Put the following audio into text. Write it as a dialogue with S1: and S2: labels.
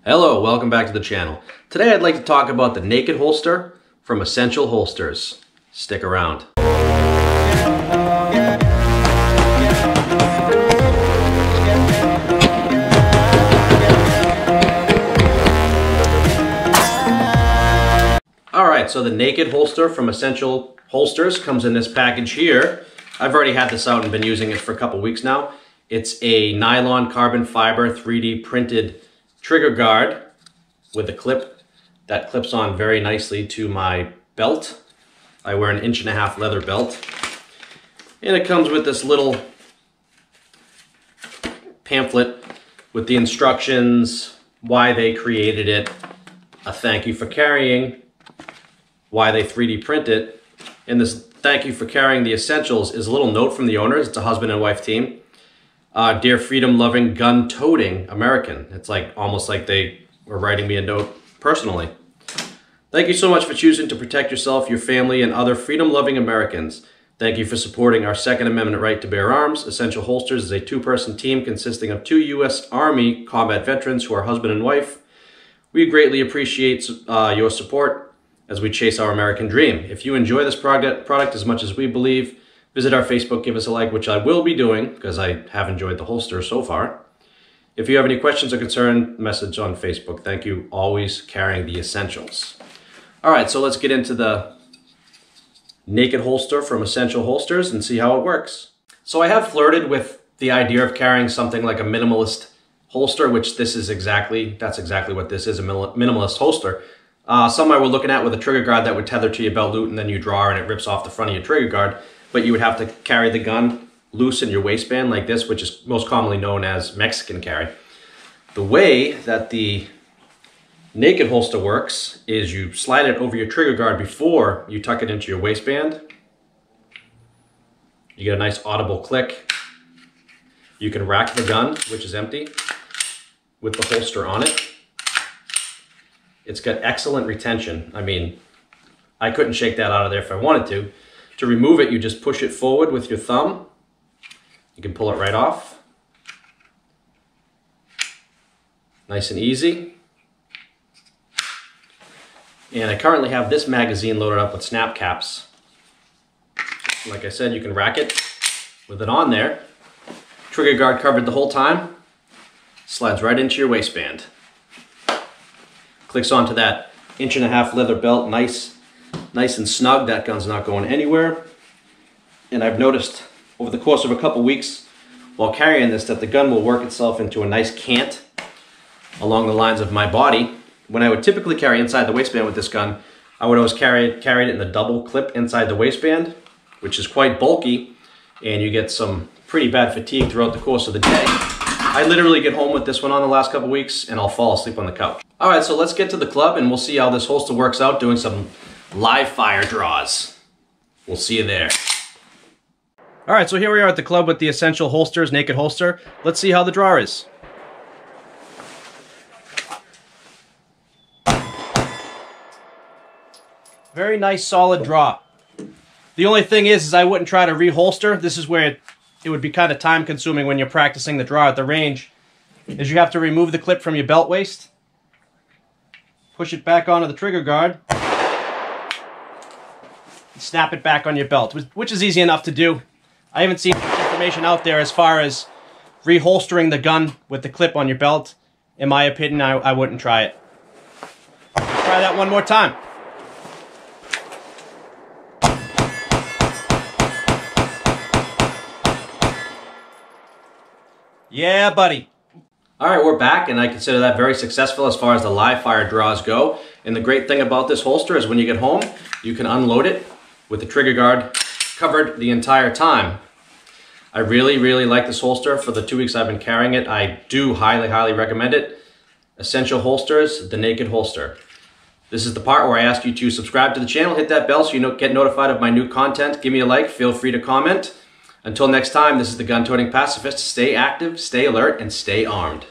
S1: Hello, welcome back to the channel. Today I'd like to talk about the naked holster from Essential Holsters. Stick around. Alright, so the naked holster from Essential Holsters comes in this package here. I've already had this out and been using it for a couple weeks now. It's a nylon carbon fiber 3D printed trigger guard with a clip that clips on very nicely to my belt. I wear an 1.5 inch leather belt. And it comes with this little pamphlet with the instructions, why they created it, a thank you for carrying, why they 3D print it. And this thank you for carrying the essentials is a little note from the owners. It's a husband and wife team. Dear freedom-loving, gun-toting American. It's like almost like they were writing me a note personally. Thank you so much for choosing to protect yourself, your family, and other freedom-loving Americans. Thank you for supporting our Second Amendment right to bear arms. Essential Holsters is a two-person team consisting of 2 U.S. Army combat veterans who are husband and wife. We greatly appreciate your support as we chase our American dream. If you enjoy this product as much as we believe, visit our Facebook, give us a like, which I will be doing because I have enjoyed the holster so far. If you have any questions or concern, message on Facebook. Thank you, always carrying the essentials. All right, so let's get into the naked holster from Essential Holsters and see how it works. So I have flirted with the idea of carrying something like a minimalist holster, which that's exactly what this is, a minimalist holster. Some I were looking at with a trigger guard that would tether to your belt loop and then you draw and it rips off the front of your trigger guard. But you would have to carry the gun loose in your waistband like this, which is most commonly known as Mexican carry. The way that the naked holster works is you slide it over your trigger guard before you tuck it into your waistband. You get a nice audible click. You can rack the gun, which is empty, with the holster on it. It's got excellent retention. I mean, I couldn't shake that out of there if I wanted to. To remove it, you just push it forward with your thumb. You can pull it right off. Nice and easy. And I currently have this magazine loaded up with snap caps. Like I said, you can rack it with it on there. Trigger guard covered the whole time. Slides right into your waistband. Clicks onto that 1.5 inch leather belt, nice and snug. That gun's not going anywhere. And I've noticed over the course of a couple weeks while carrying this that the gun will work itself into a nice cant along the lines of my body. When I would typically carry inside the waistband with this gun, I would always carry it in the double clip inside the waistband, which is quite bulky, and you get some pretty bad fatigue throughout the course of the day. I literally get home with this one on the last couple weeks and I'll fall asleep on the couch. All right, so let's get to the club and we'll see how this holster works out doing some live fire draws. We'll see you there. All right, so here we are at the club with the Essential Holsters naked holster. Let's see how the draw is. Very nice, solid draw. The only thing is I wouldn't try to reholster. This is where it would be kind of time consuming when you're practicing the draw at the range, is you have to remove the clip from your belt waist, push it back onto the trigger guard, snap it back on your belt, which is easy enough to do. I haven't seen information out there as far as reholstering the gun with the clip on your belt. In my opinion, I wouldn't try it. Let's try that one more time. Yeah, buddy. All right, we're back, and I consider that very successful as far as the live fire draws go. And the great thing about this holster is when you get home, you can unload it with the trigger guard covered the entire time. I really, really like this holster. For the 2 weeks I've been carrying it, I do highly, highly recommend it. Essential Holsters, the naked holster. This is the part where I ask you to subscribe to the channel, hit that bell so you get notified of my new content. Give me a like, feel free to comment. Until next time, this is the gun-toting pacifist. Stay active, stay alert, and stay armed.